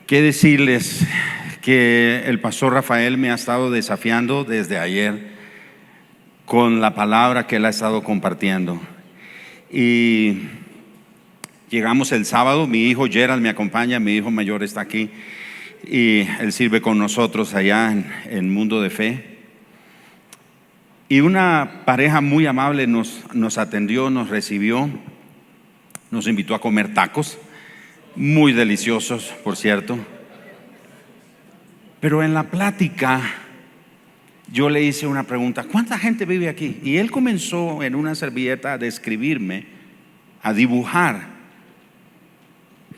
¿Qué decirles? Que el pastor Rafael me ha estado desafiando desde ayer con la palabra que él ha estado compartiendo. Y llegamos el sábado, mi hijo Gerald me acompaña, mi hijo mayor está aquí y él sirve con nosotros allá en Mundo de Fe. Y una pareja muy amable nos atendió, nos recibió, nos invitó a comer tacos, muy deliciosos, por cierto. Pero en la plática yo le hice una pregunta: ¿cuánta gente vive aquí? Y él comenzó en una servilleta a describirme, a dibujar,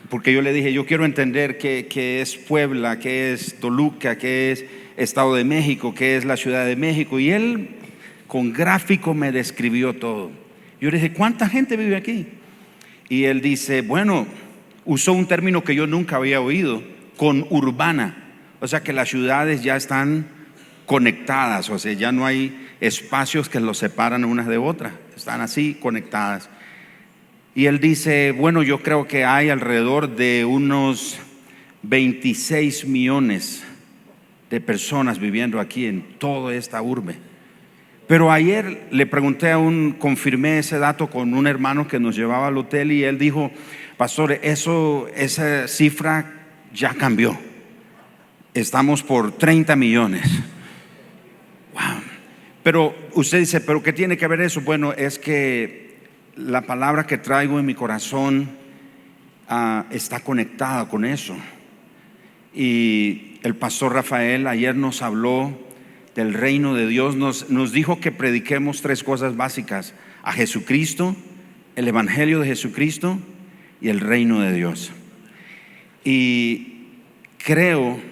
porque yo le dije: yo quiero entender qué es Puebla, qué es Toluca, qué es Estado de México, qué es la Ciudad de México. Y él con gráfico me describió todo. Yo le dije: ¿cuánta gente vive aquí? Y él dice, bueno, usó un término que yo nunca había oído: conurbana. O sea que las ciudades ya están conectadas, o sea, ya no hay espacios que los separan unas de otras, están así conectadas. Y él dice, bueno, yo creo que hay alrededor de unos 26 millones de personas viviendo aquí en toda esta urbe. Pero ayer le pregunté confirmé ese dato con un hermano que nos llevaba al hotel, y él dijo: pastor, esa cifra ya cambió, estamos por 30 millones. Wow. Pero usted dice, ¿pero qué tiene que ver eso? Bueno, es que la palabra que traigo en mi corazón está conectada con eso. Y el pastor Rafael ayer nos habló del reino de Dios, nos dijo que prediquemos tres cosas básicas: a Jesucristo, el evangelio de Jesucristo y el reino de Dios. Y creo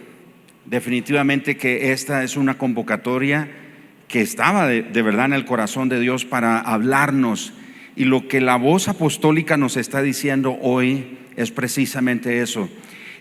definitivamente que esta es una convocatoria que estaba de verdad en el corazón de Dios para hablarnos, y lo que la voz apostólica nos está diciendo hoy es precisamente eso: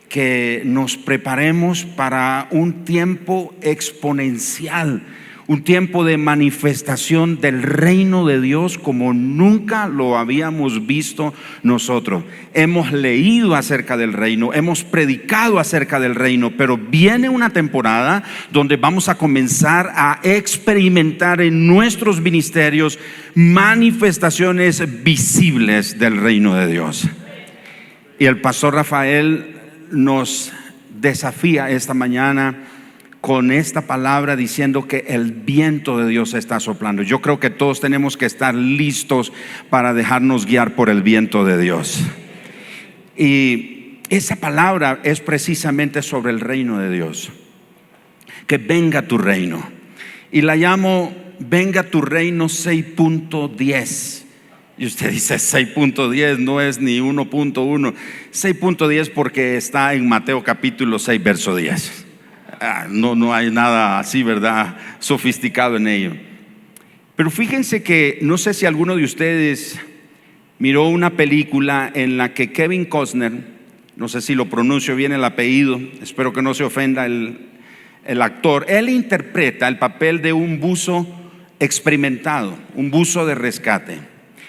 que nos preparemos para un tiempo exponencial, un tiempo de manifestación del reino de Dios como nunca lo habíamos visto nosotros. Hemos leído acerca del reino, hemos predicado acerca del reino, pero viene una temporada donde vamos a comenzar a experimentar en nuestros ministerios manifestaciones visibles del reino de Dios. Y el pastor Rafael nos desafía esta mañana con esta palabra diciendo que el viento de Dios está soplando. Yo creo que todos tenemos que estar listos para dejarnos guiar por el viento de Dios. Y esa palabra es precisamente sobre el reino de Dios. Que venga tu reino. Y la llamo Venga tu reino 6.10. Y usted dice 6.10, no es ni 1.1. 6.10 porque está en Mateo capítulo 6 verso 10. No hay nada así, ¿verdad?, sofisticado en ello. Pero fíjense que no sé si alguno de ustedes miró una película en la que Kevin Costner, no sé si lo pronuncio bien el apellido, espero que no se ofenda el actor. Él interpreta el papel de un buzo experimentado, un buzo de rescate,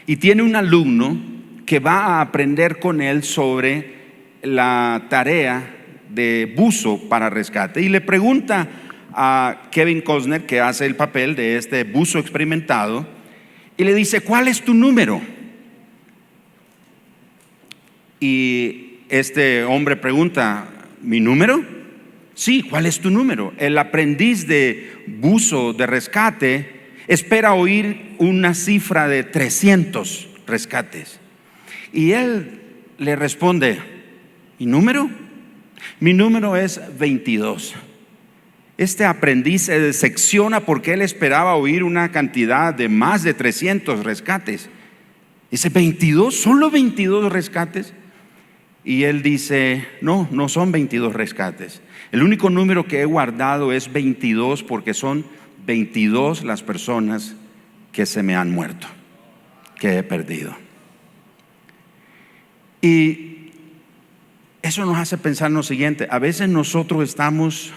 y tiene un alumno que va a aprender con él sobre la tarea de buzo para rescate, y le pregunta a Kevin Costner, que hace el papel de este buzo experimentado, y le dice: ¿cuál es tu número? Y este hombre pregunta: ¿mi número? Sí, ¿cuál es tu número? El aprendiz de buzo de rescate espera oír una cifra de 300 rescates, y él le responde: ¿mi número? Mi número es 22. Este aprendiz se decepciona porque él esperaba oír una cantidad de más de 300 rescates. Dice: ¿22? ¿Solo 22 rescates? Y él dice: no son 22 rescates. El único número que he guardado es 22 porque son 22 las personas que se me han muerto, que he perdido. Y eso nos hace pensar en lo siguiente: a veces nosotros estamos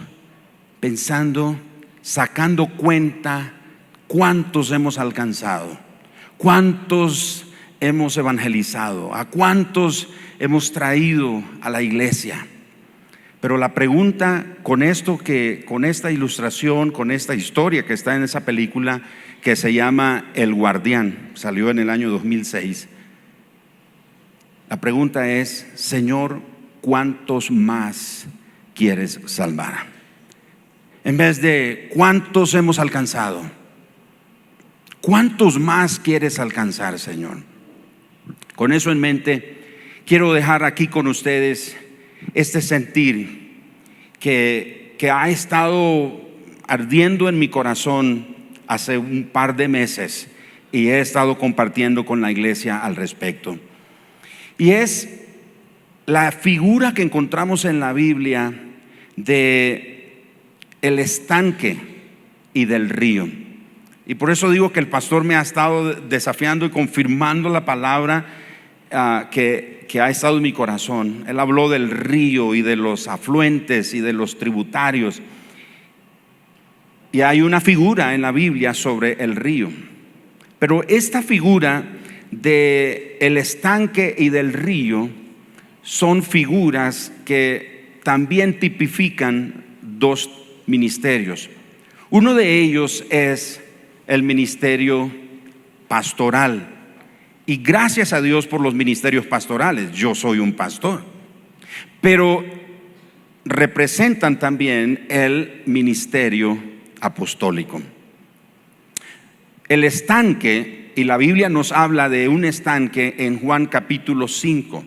pensando, sacando cuenta cuántos hemos alcanzado, cuántos hemos evangelizado, a cuántos hemos traído a la iglesia. Pero la pregunta con esta ilustración, con esta historia que está en esa película que se llama El Guardián, salió en el año 2006. La pregunta es: Señor, ¿cuántos más quieres salvar? En vez de ¿cuántos hemos alcanzado? ¿Cuántos más quieres alcanzar, Señor? Con eso en mente, quiero dejar aquí con ustedes este sentir que ha estado ardiendo en mi corazón hace un par de meses y he estado compartiendo con la iglesia al respecto. Y es la figura que encontramos en la Biblia de el estanque y del río. Y por eso digo que el pastor me ha estado desafiando y confirmando la palabra que ha estado en mi corazón. Él habló del río y de los afluentes y de los tributarios. Y hay una figura en la Biblia sobre el río. Pero esta figura de el estanque y del río son figuras que también tipifican dos ministerios. Uno de ellos es el ministerio pastoral. Y gracias a Dios por los ministerios pastorales. Yo soy un pastor. Pero representan también el ministerio apostólico. El estanque, y la Biblia nos habla de un estanque en Juan capítulo 5,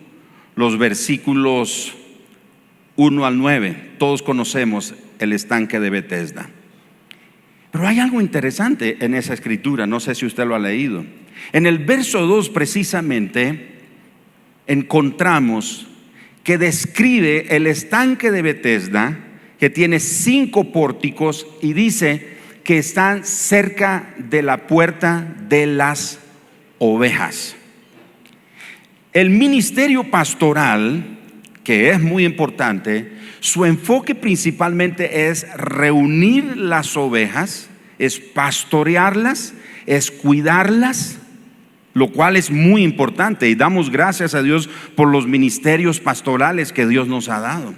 los versículos 1 al 9. Todos conocemos el estanque de Betesda. Pero hay algo interesante en esa escritura, no sé si usted lo ha leído. En el verso 2 precisamente encontramos que describe el estanque de Betesda, que tiene 5 pórticos, y dice que están cerca de la puerta de las ovejas. El ministerio pastoral, que es muy importante, su enfoque principalmente es reunir las ovejas, es pastorearlas, es cuidarlas, lo cual es muy importante, y damos gracias a Dios por los ministerios pastorales que Dios nos ha dado.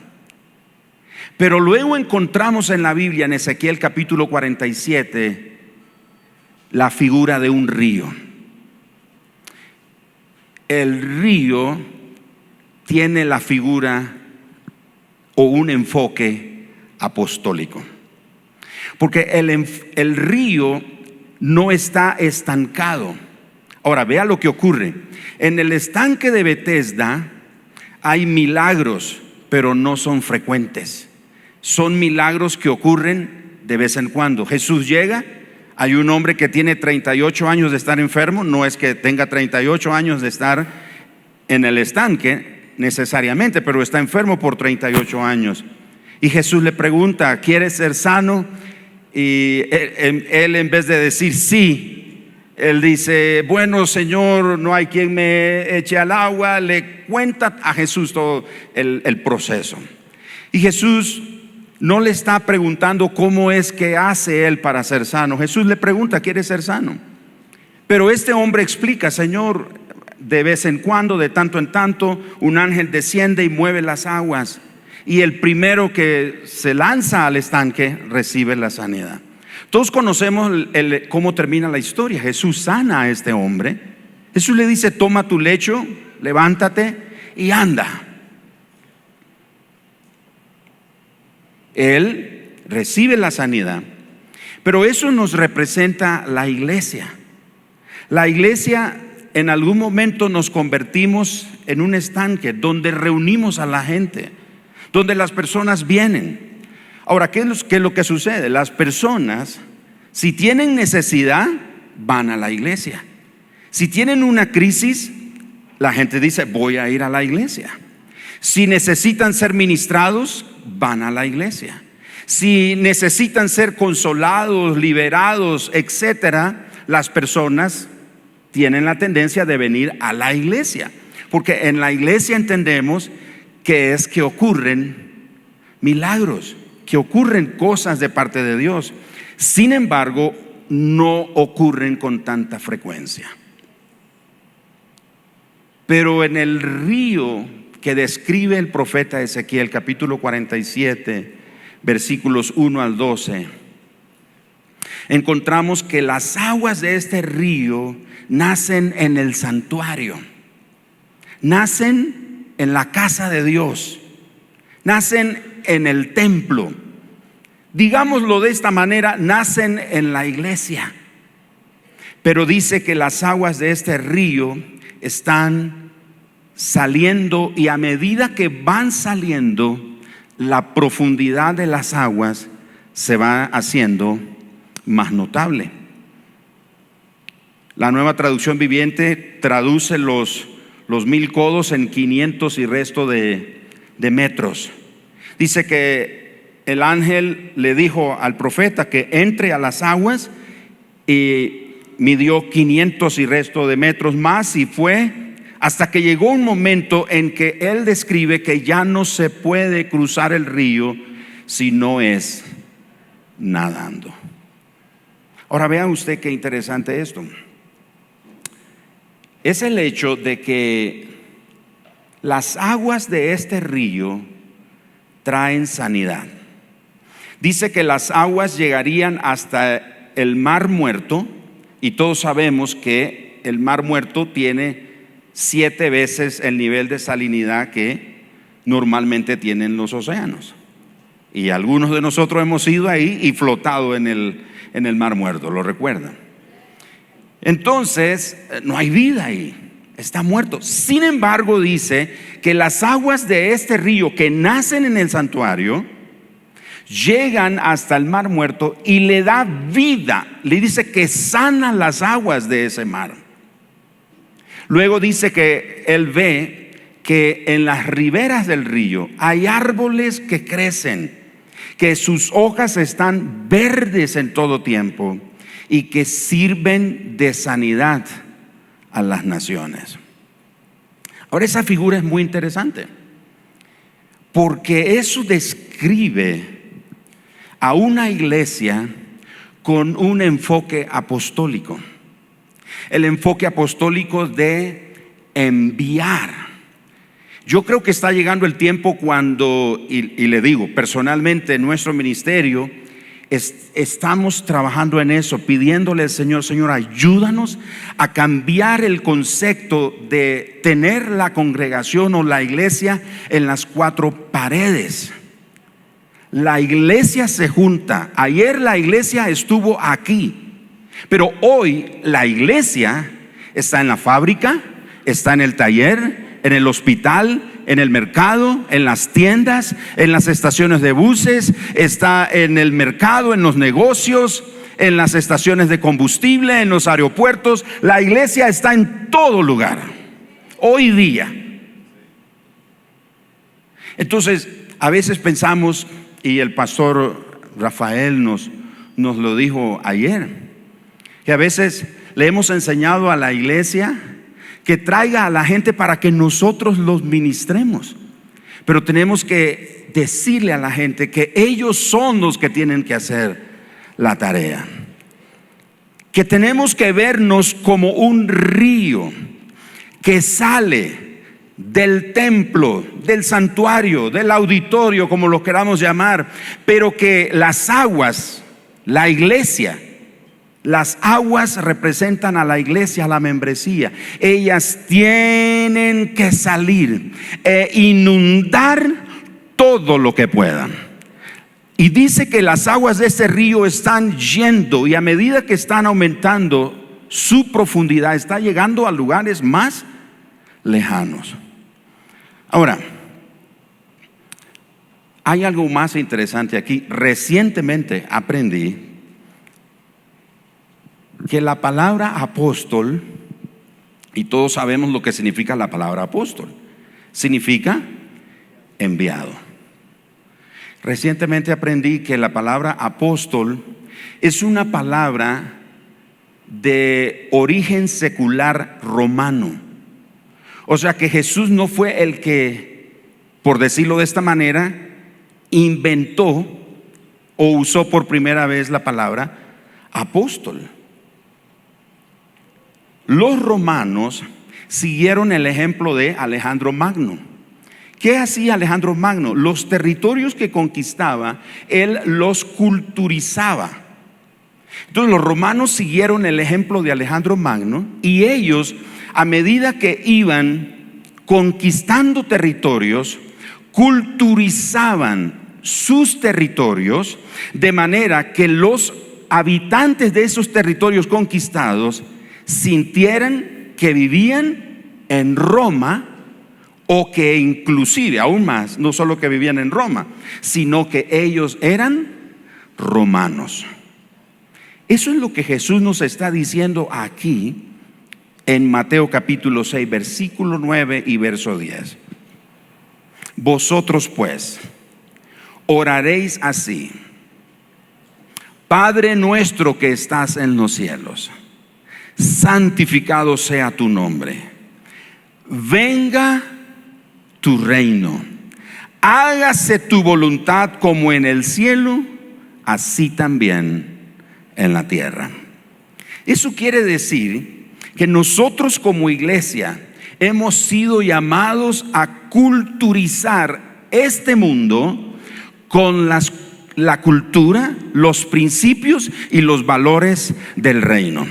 Pero luego encontramos en la Biblia, en Ezequiel capítulo 47, la figura de un río. El río tiene la figura o un enfoque apostólico, porque el río no está estancado. Ahora vea lo que ocurre. En el estanque de Betesda hay milagros, pero no son frecuentes. Son milagros que ocurren de vez en cuando. Jesús llega, hay un hombre que tiene 38 años de estar enfermo. No es que tenga 38 años de estar en el estanque necesariamente, pero está enfermo por 38 años. Y Jesús le pregunta: ¿quieres ser sano? Y él en vez de decir sí, él dice: bueno, Señor, no hay quien me eche al agua. Le cuenta a Jesús todo el proceso. Y Jesús no le está preguntando cómo es que hace él para ser sano. Jesús le pregunta: ¿quieres ser sano? Pero este hombre explica: Señor, de vez en cuando, de tanto en tanto, un ángel desciende y mueve las aguas, y el primero que se lanza al estanque recibe la sanidad. Todos conocemos cómo termina la historia. Jesús sana a este hombre. Jesús le dice: toma tu lecho, levántate y anda. Él recibe la sanidad. Pero eso nos representa la iglesia. La iglesia, en algún momento nos convertimos en un estanque donde reunimos a la gente, donde las personas vienen. Ahora, ¿qué es lo que sucede? Las personas, si tienen necesidad, van a la iglesia. Si tienen una crisis, la gente dice: voy a ir a la iglesia. Si necesitan ser ministrados, van a la iglesia. Si necesitan ser consolados, liberados, etcétera, las personas tienen la tendencia de venir a la iglesia, porque en la iglesia entendemos que ocurren milagros, que ocurren cosas de parte de Dios. Sin embargo, no ocurren con tanta frecuencia. Pero en el río que describe el profeta Ezequiel, capítulo 47, versículos 1 al 12, encontramos que las aguas de este río nacen en el santuario, nacen en la casa de Dios, nacen en el templo. Digámoslo de esta manera, nacen en la iglesia. Pero dice que las aguas de este río están saliendo, y a medida que van saliendo, la profundidad de las aguas se va haciendo más notable. La Nueva Traducción Viviente traduce los 1000 codos en 500 y resto de metros. Dice que el ángel le dijo al profeta que entre a las aguas, y midió 500 y resto de metros más, y fue hasta que llegó un momento en que él describe que ya no se puede cruzar el río si no es nadando. Ahora vea usted qué interesante esto. Es el hecho de que las aguas de este río traen sanidad. Dice que las aguas llegarían hasta el Mar Muerto, y todos sabemos que el Mar Muerto tiene 7 veces el nivel de salinidad que normalmente tienen los océanos. Y algunos de nosotros hemos ido ahí y flotado en el Mar Muerto, ¿lo recuerdan? Entonces, no hay vida ahí, está muerto. Sin embargo, dice que las aguas de este río que nacen en el santuario llegan hasta el Mar Muerto y le da vida. Le dice que sana las aguas de ese mar. Luego dice que él ve que en las riberas del río hay árboles que crecen, que sus hojas están verdes en todo tiempo y que sirven de sanidad a las naciones. Ahora, esa figura es muy interesante, porque eso describe a una iglesia con un enfoque apostólico. El enfoque apostólico de enviar. Yo creo que está llegando el tiempo cuando, y le digo, personalmente en nuestro ministerio estamos trabajando en eso, pidiéndole al Señor: Señor, ayúdanos a cambiar el concepto de tener la congregación o la iglesia en las 4 paredes. La iglesia se junta. Ayer la iglesia estuvo aquí, pero hoy la iglesia está en la fábrica, está en el taller, en el hospital, en el mercado, en las tiendas, en las estaciones de buses, está en el mercado, en los negocios, en las estaciones de combustible, en los aeropuertos. La iglesia está en todo lugar hoy día. Entonces, a veces pensamos, y el pastor Rafael nos lo dijo ayer, que a veces le hemos enseñado a la iglesia que traiga a la gente para que nosotros los ministremos, pero tenemos que decirle a la gente que ellos son los que tienen que hacer la tarea, que tenemos que vernos como un río que sale del templo, del santuario, del auditorio, como lo queramos llamar, pero que las aguas, la iglesia, las aguas representan a la iglesia, a la membresía. Ellas tienen que salir e inundar todo lo que puedan. Y dice que las aguas de este río están yendo, y a medida que están aumentando su profundidad, está llegando a lugares más lejanos. Ahora, hay algo más interesante aquí. Recientemente aprendí que la palabra apóstol, y todos sabemos lo que significa la palabra apóstol, significa enviado. Recientemente aprendí que la palabra apóstol es una palabra de origen secular romano. O sea que Jesús no fue el que, por decirlo de esta manera, inventó o usó por primera vez la palabra apóstol. Los romanos siguieron el ejemplo de Alejandro Magno. ¿Qué hacía Alejandro Magno? Los territorios que conquistaba, él los culturizaba. Entonces los romanos siguieron el ejemplo de Alejandro Magno y ellos, a medida que iban conquistando territorios, culturizaban sus territorios de manera que los habitantes de esos territorios conquistados sintieran que vivían en Roma, o que inclusive, aún más, no solo que vivían en Roma, sino que ellos eran romanos. Eso es lo que Jesús nos está diciendo aquí en Mateo capítulo 6, versículo 9 y verso 10. Vosotros pues oraréis así: Padre nuestro que estás en los cielos, santificado sea tu nombre. Venga tu reino. Hágase tu voluntad como en el cielo, así también en la tierra. Eso quiere decir que nosotros como iglesia hemos sido llamados a culturizar este mundo con la cultura, los principios y los valores del reino.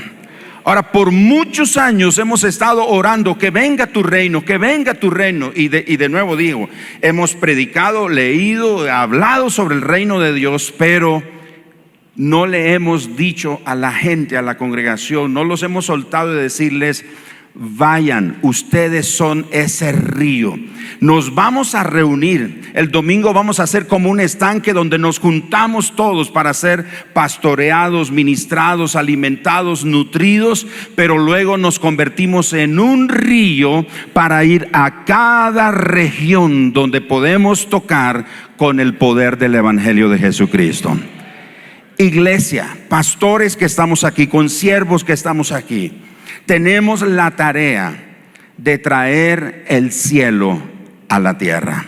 Ahora, por muchos años hemos estado orando que venga tu reino, que venga tu reino. Y de nuevo digo, hemos predicado, leído, hablado sobre el reino de Dios, pero no le hemos dicho a la gente, a la congregación, no los hemos soltado de decirles: vayan, ustedes son ese río. Nos vamos a reunir. El domingo vamos a hacer como un estanque donde nos juntamos todos para ser pastoreados, ministrados, alimentados, nutridos, pero luego nos convertimos en un río para ir a cada región donde podemos tocar con el poder del evangelio de Jesucristo. Iglesia, pastores que estamos aquí, consiervos que estamos aquí, tenemos la tarea de traer el cielo a la tierra.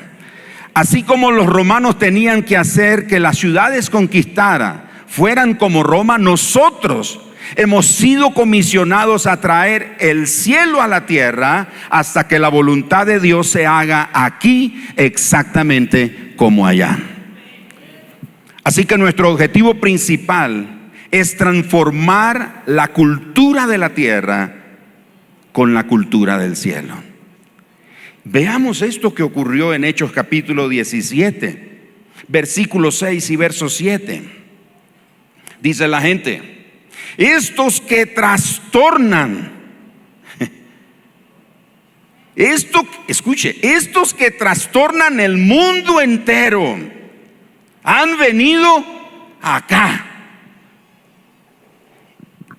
Así como los romanos tenían que hacer que las ciudades conquistadas fueran como Roma, nosotros hemos sido comisionados a traer el cielo a la tierra hasta que la voluntad de Dios se haga aquí exactamente como allá. Así que nuestro objetivo principal es transformar la cultura de la tierra con la cultura del cielo. Veamos esto que ocurrió en Hechos capítulo 17, versículo 6 y verso 7. Dice la gente: estos que trastornan, estos que trastornan el mundo entero han venido acá.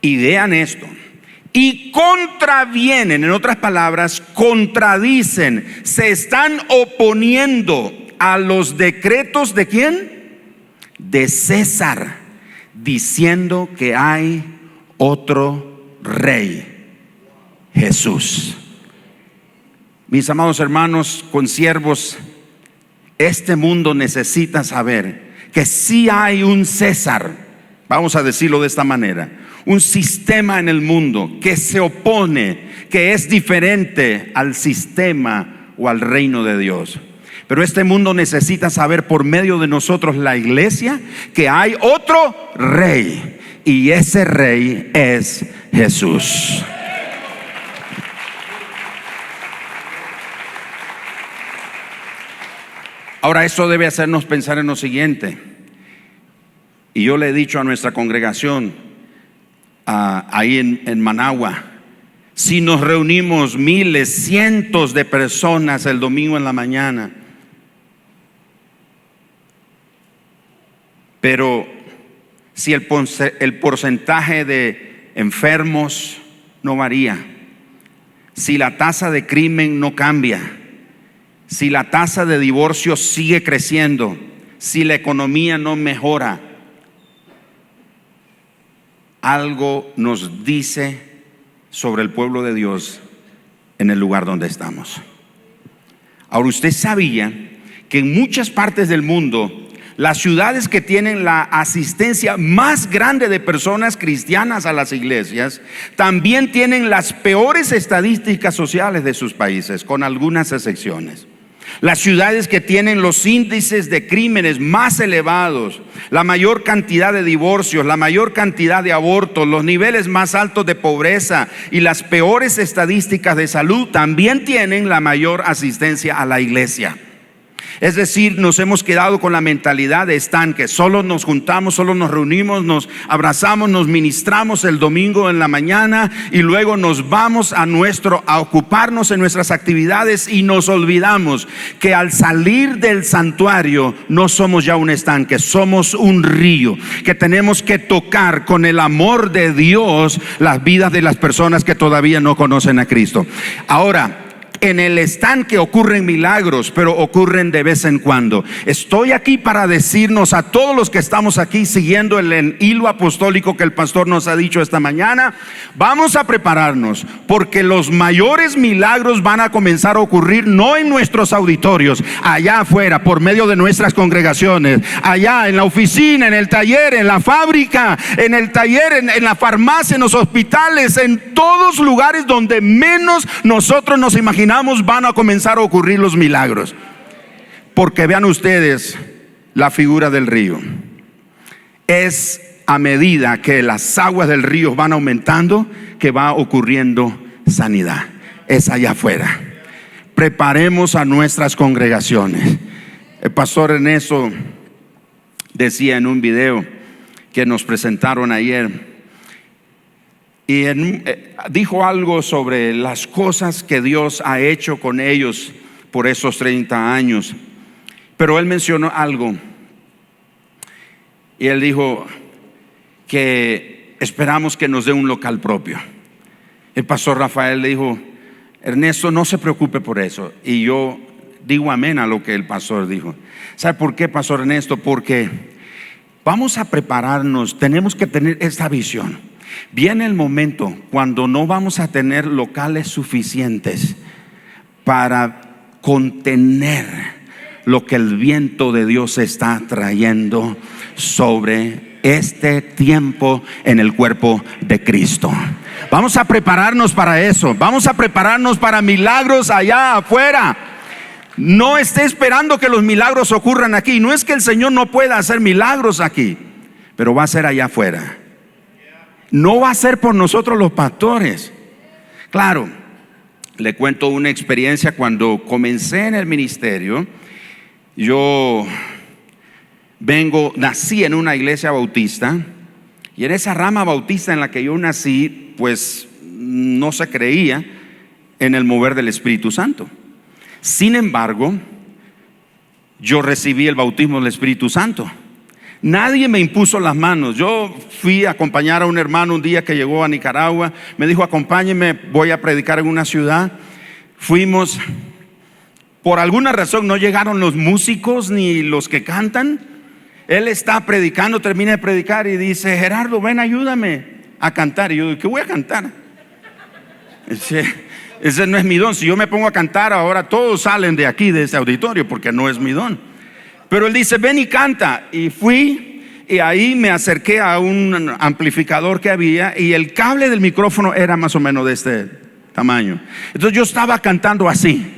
Y vean esto: y contravienen, en otras palabras, contradicen, se están oponiendo a los decretos ¿de quién? De César, diciendo que hay otro rey, Jesús. Mis amados hermanos, consiervos, este mundo necesita saber que sí hay un César, vamos a decirlo de esta manera, un sistema en el mundo que se opone, que es diferente al sistema o al reino de Dios. Pero este mundo necesita saber por medio de nosotros, la iglesia, que hay otro rey, y ese rey es Jesús. Ahora, eso debe hacernos pensar en lo siguiente, y yo le he dicho a nuestra congregación ahí en Managua: si nos reunimos miles, cientos de personas el domingo en la mañana, pero si el porcentaje de enfermos no varía, si la tasa de crimen no cambia, si la tasa de divorcio sigue creciendo, si la economía no mejora, algo nos dice sobre el pueblo de Dios en el lugar donde estamos. Ahora, usted sabía que en muchas partes del mundo, las ciudades que tienen la asistencia más grande de personas cristianas a las iglesias también tienen las peores estadísticas sociales de sus países, con algunas excepciones. Las ciudades que tienen los índices de crímenes más elevados, la mayor cantidad de divorcios, la mayor cantidad de abortos, los niveles más altos de pobreza y las peores estadísticas de salud también tienen la mayor asistencia a la iglesia. Es decir, nos hemos quedado con la mentalidad de estanque. Solo nos juntamos, solo nos reunimos, nos abrazamos, nos ministramos el domingo en la mañana y luego nos vamos a ocuparnos en nuestras actividades y nos olvidamos que al salir del santuario no somos ya un estanque, somos un río que tenemos que tocar con el amor de Dios las vidas de las personas que todavía no conocen a Cristo. Ahora, en el estanque ocurren milagros, pero ocurren de vez en cuando. Estoy aquí para decirnos a todos los que estamos aquí siguiendo el hilo apostólico que el pastor nos ha dicho esta mañana, vamos a prepararnos, porque los mayores milagros van a comenzar a ocurrir no en nuestros auditorios, allá afuera, por medio de nuestras congregaciones, allá en la oficina, en el taller, en la fábrica, en el taller, en la farmacia, en los hospitales, en todos lugares donde menos nosotros nos imaginamos van a comenzar a ocurrir los milagros. Porque vean ustedes la figura del río. Es a medida que las aguas del río van aumentando que va ocurriendo sanidad. Es allá afuera. Preparemos a nuestras congregaciones. El pastor Ernesto decía en un video que nos presentaron ayer, y dijo algo sobre las cosas que Dios ha hecho con ellos por esos 30 años. Pero él mencionó algo. Y él dijo que esperamos que nos dé un local propio. El pastor Rafael le dijo: Ernesto, no se preocupe por eso. Y yo digo amén a lo que el pastor dijo. ¿Sabe por qué, pastor Ernesto? Porque vamos a prepararnos, tenemos que tener esta visión. Viene el momento cuando no vamos a tener locales suficientes para contener lo que el viento de Dios está trayendo sobre este tiempo en el cuerpo de Cristo. Vamos a prepararnos para eso. Vamos a prepararnos para milagros allá afuera. No esté esperando que los milagros ocurran aquí. No es que el Señor no pueda hacer milagros aquí, pero va a ser allá afuera. No va a ser por nosotros los pastores. Claro, le cuento una experiencia. Cuando comencé en el ministerio, yo nací en una iglesia bautista, y en esa rama bautista en la que yo nací, pues no se creía en el mover del Espíritu Santo. Sin embargo, yo recibí el bautismo del Espíritu Santo. Nadie me impuso las manos. Yo fui a acompañar a un hermano un día que llegó a Nicaragua. Me dijo: acompáñeme, voy a predicar en una ciudad. Fuimos. Por alguna razón no llegaron los músicos ni los que cantan. Él está predicando, termina de predicar y dice: Gerardo, ven, ayúdame a cantar. Y yo digo: ¿qué voy a cantar? Ese no es mi don. Si yo me pongo a cantar ahora, todos salen de aquí, de ese auditorio, porque no es mi don. Pero él dice: ven y canta. Y fui, y ahí me acerqué a un amplificador que había, y el cable del micrófono era más o menos de este tamaño. Entonces yo estaba cantando así.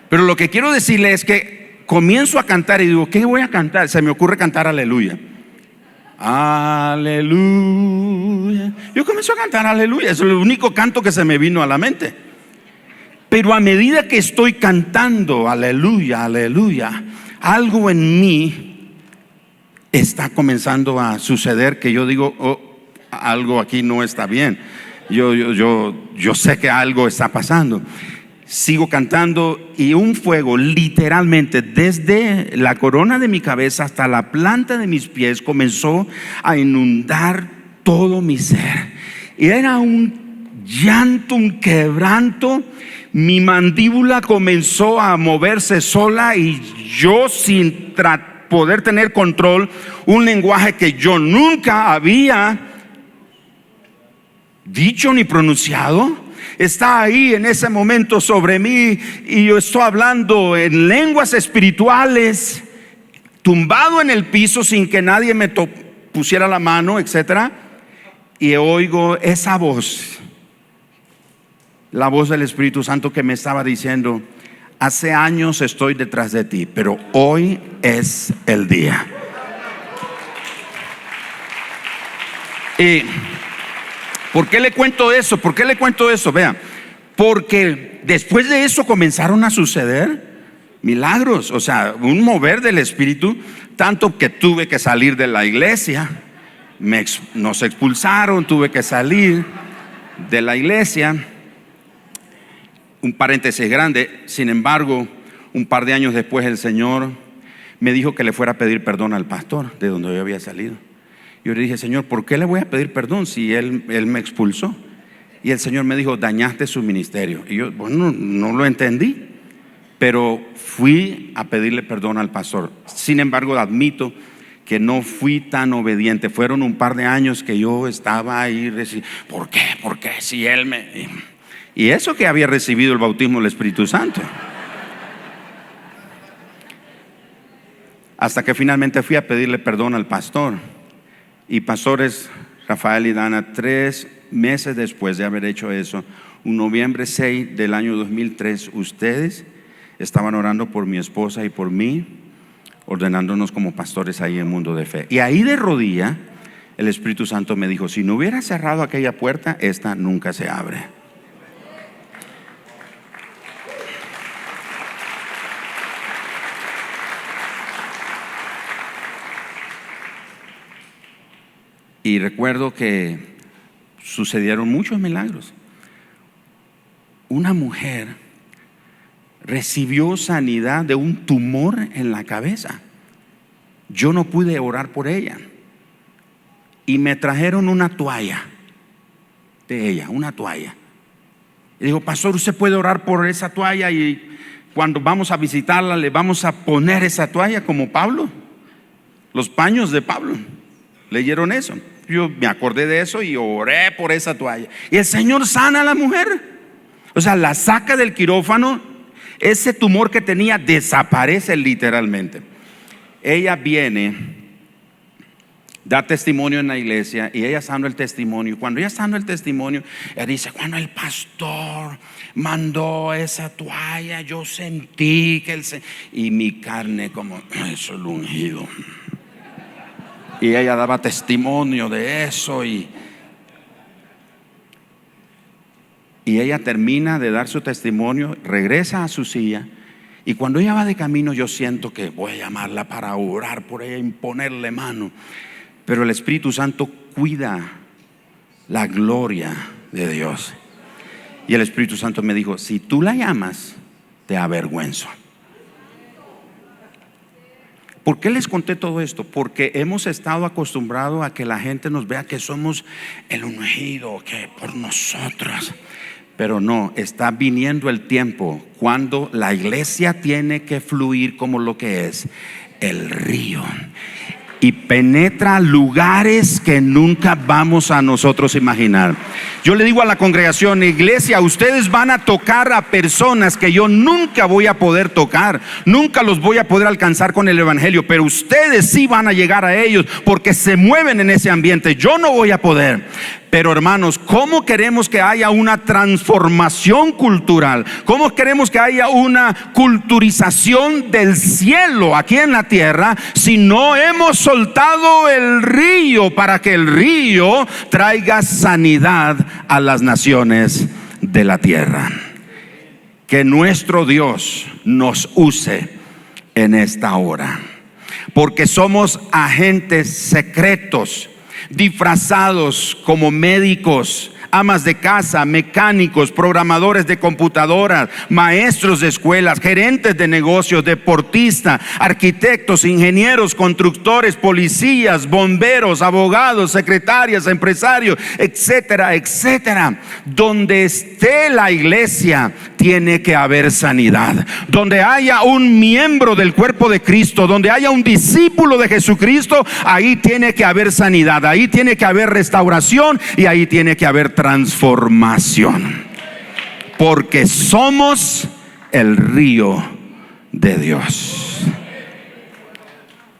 Pero lo que quiero decirle es que comienzo a cantar y digo: ¿qué voy a cantar? Se me ocurre cantar aleluya. Aleluya. Yo comienzo a cantar aleluya. Es el único canto que se me vino a la mente. Pero a medida que estoy cantando aleluya, aleluya, algo en mí está comenzando a suceder que yo digo: oh, algo aquí no está bien. Yo sé que algo está pasando. Sigo cantando y un fuego, literalmente desde la corona de mi cabeza hasta la planta de mis pies, comenzó a inundar todo mi ser. Y era un llanto, un quebranto. Mi mandíbula comenzó a moverse sola, y yo, sin poder tener control, un lenguaje que yo nunca había dicho ni pronunciado, está ahí en ese momento sobre mí, y yo estoy hablando en lenguas espirituales, tumbado en el piso sin que nadie me pusiera la mano, etcétera. Y oigo esa voz la voz del Espíritu Santo que me estaba diciendo: hace años estoy detrás de ti, pero hoy es el día. ¿Y por qué le cuento eso? ¿Por qué le cuento eso? Vean, porque después de eso comenzaron a suceder milagros, o sea, un mover del Espíritu, tanto que tuve que salir de la iglesia. Nos expulsaron, tuve que salir de la iglesia. Un paréntesis grande. Sin embargo, un par de años después el Señor me dijo que le fuera a pedir perdón al pastor de donde yo había salido. Yo le dije: Señor, ¿por qué le voy a pedir perdón si él me expulsó? Y el Señor me dijo: dañaste su ministerio. Y yo, bueno, no lo entendí, pero fui a pedirle perdón al pastor. Sin embargo, admito que no fui tan obediente. Fueron un par de años que yo estaba ahí. ¿Por qué? ¿Por qué? Si él me... Y eso que había recibido el bautismo del Espíritu Santo. Hasta que finalmente fui a pedirle perdón al pastor. Y pastores Rafael y Dana, 3 meses después de haber hecho eso, un noviembre 6 del año 2003, ustedes estaban orando por mi esposa y por mí, ordenándonos como pastores ahí en Mundo de Fe. Y ahí de rodilla el Espíritu Santo me dijo: si no hubiera cerrado aquella puerta, esta nunca se abre. Y recuerdo que sucedieron muchos milagros. Una mujer recibió sanidad de un tumor en la cabeza. Yo no pude orar por ella. Y me trajeron una toalla de ella, una toalla. Y digo: pastor, ¿usted puede orar por esa toalla? Y cuando vamos a visitarla, le vamos a poner esa toalla como Pablo. Los paños de Pablo. ¿Leyeron eso? Yo me acordé de eso y oré por esa toalla. Y el Señor sana a la mujer. O sea, la saca del quirófano. Ese tumor que tenía desaparece literalmente. Ella viene, da testimonio en la iglesia, y ella está dando el testimonio. Cuando ella está dando el testimonio, ella dice: cuando el pastor mandó esa toalla, yo sentí que y mi carne como eso, el ungido. Y ella daba testimonio de eso, y ella termina de dar su testimonio, regresa a su silla, y cuando ella va de camino, yo siento que voy a llamarla para orar por ella, imponerle mano. Pero el Espíritu Santo cuida la gloria de Dios. Y el Espíritu Santo me dijo: si tú la llamas, te avergüenzo. ¿Por qué les conté todo esto? Porque hemos estado acostumbrados a que la gente nos vea que somos el ungido, que por nosotros. Pero no, está viniendo el tiempo cuando la iglesia tiene que fluir como lo que es el río, y penetra lugares que nunca vamos a nosotros imaginar. Yo le digo a la congregación: iglesia, ustedes van a tocar a personas que yo nunca voy a poder tocar, nunca los voy a poder alcanzar con el evangelio, pero ustedes sí van a llegar a ellos porque se mueven en ese ambiente. Yo no voy a poder. Pero hermanos, ¿cómo queremos que haya una transformación cultural? ¿Cómo queremos que haya una culturización del cielo aquí en la tierra si no hemos soltado el río para que el río traiga sanidad a las naciones de la tierra? Que nuestro Dios nos use en esta hora, porque somos agentes secretos, disfrazados como médicos, amas de casa, mecánicos, programadores de computadoras, maestros de escuelas, gerentes de negocios, deportistas, arquitectos, ingenieros, constructores, policías, bomberos, abogados, secretarias, empresarios, etcétera, etcétera. Donde esté la iglesia, tiene que haber sanidad. Donde haya un miembro del cuerpo de Cristo, donde haya un discípulo de Jesucristo, ahí tiene que haber sanidad, ahí tiene que haber restauración, y ahí tiene que haber transformación, porque somos el río de Dios.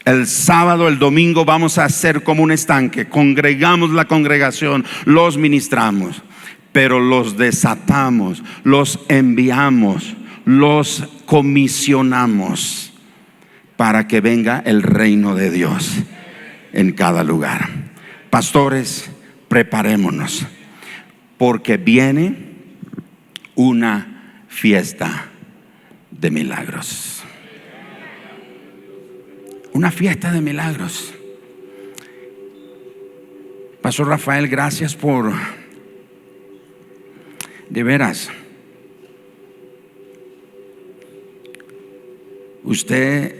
El sábado, el domingo vamos a hacer como un estanque, congregamos la congregación, los ministramos, pero los desatamos, los enviamos, los comisionamos para que venga el reino de Dios en cada lugar. Pastores, preparémonos, porque viene una fiesta de milagros. Una fiesta de milagros. Pastor Rafael, gracias por, de veras, usted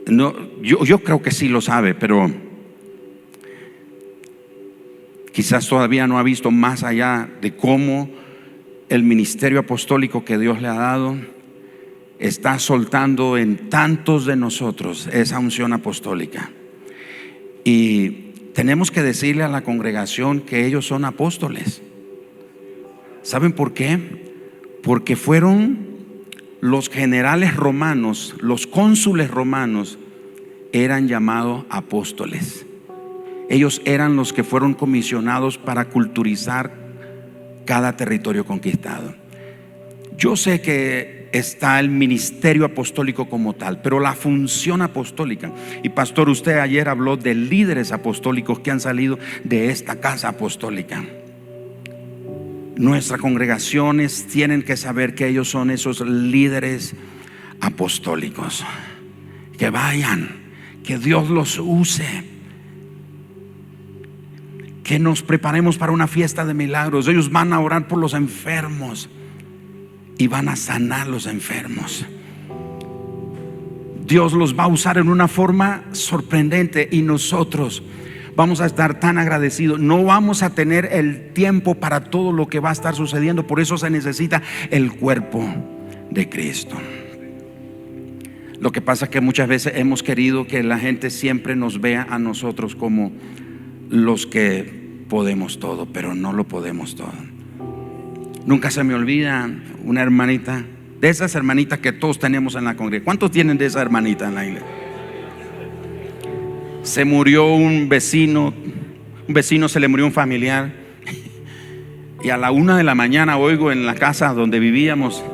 no, yo creo que sí lo sabe, pero quizás todavía no ha visto más allá de cómo el ministerio apostólico que Dios le ha dado está soltando en tantos de nosotros esa unción apostólica. Y tenemos que decirle a la congregación que ellos son apóstoles. ¿Saben por qué? Porque fueron los generales romanos, los cónsules romanos, eran llamados apóstoles. Ellos eran los que fueron comisionados para culturizar cada territorio conquistado. Yo sé que está el ministerio apostólico como tal, pero la función apostólica, y pastor, usted ayer habló de líderes apostólicos que han salido de esta casa apostólica. Nuestras congregaciones tienen que saber que ellos son esos líderes apostólicos. Que vayan, que Dios los use, que nos preparemos para una fiesta de milagros. Ellos van a orar por los enfermos y van a sanar los enfermos. Dios los va a usar en una forma sorprendente y nosotros vamos a estar tan agradecidos. No vamos a tener el tiempo para todo lo que va a estar sucediendo. Por eso se necesita el cuerpo de Cristo. Lo que pasa es que muchas veces hemos querido que la gente siempre nos vea a nosotros como los que podemos todo, pero no lo podemos todo. Nunca se me olvida una hermanita, de esas hermanitas que todos tenemos en la congregación. ¿Cuántos tienen de esa hermanita en la iglesia? Se murió un vecino se le murió un familiar, y a la 1 de la mañana oigo en la casa donde vivíamos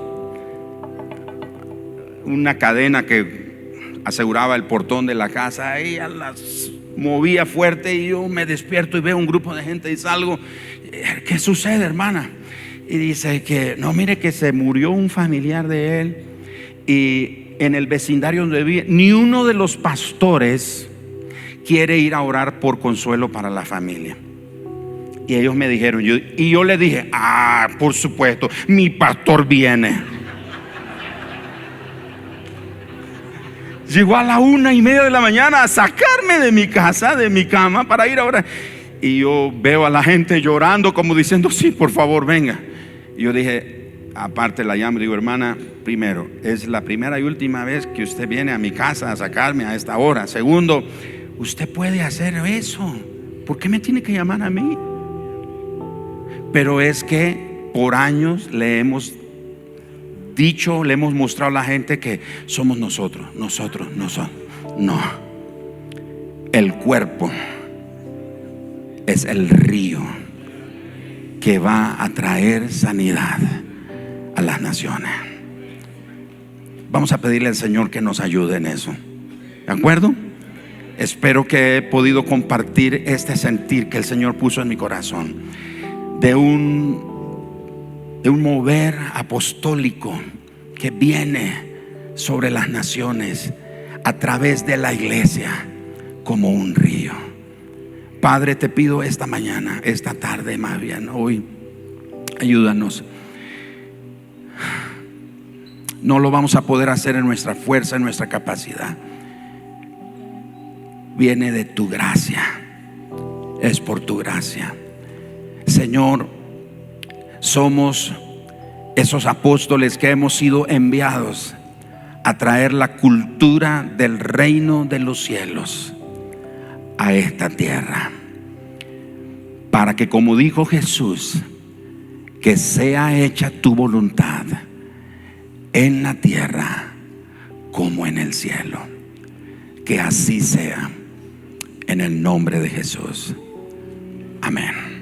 una cadena que aseguraba el portón de la casa. Ella las movía fuerte y yo me despierto y veo un grupo de gente y salgo. ¿Qué sucede, hermana? Y dice que no, mire que se murió un familiar de él, y en el vecindario donde vive ni uno de los pastores quiere ir a orar por consuelo para la familia. Y ellos me dijeron, y yo le dije, por supuesto, mi pastor viene. Llegó a la 1:30 de la mañana a sacarme de mi casa, de mi cama, para ir a orar. Y yo veo a la gente llorando como diciendo, sí, por favor, venga. Y yo dije, aparte la llamo, digo, hermana, primero, es la primera y última vez que usted viene a mi casa a sacarme a esta hora. Segundo, usted puede hacer eso, ¿por qué me tiene que llamar a mí? Pero es que por años le hemos dicho, le hemos mostrado a la gente que somos nosotros. No, el cuerpo es el río que va a traer sanidad a las naciones. Vamos a pedirle al Señor que nos ayude en eso, ¿de acuerdo? Espero que he podido compartir este sentir que el Señor puso en mi corazón de un mover apostólico que viene sobre las naciones a través de la iglesia como un río. Padre, te pido esta mañana, esta tarde más bien, hoy, ayúdanos. No lo vamos a poder hacer en nuestra fuerza, en nuestra capacidad. Viene de tu gracia, es por tu gracia. Señor, somos esos apóstoles que hemos sido enviados a traer la cultura del reino de los cielos a esta tierra, para que, como dijo Jesús, que sea hecha tu voluntad en la tierra como en el cielo. Que así sea, en el nombre de Jesús. Amén.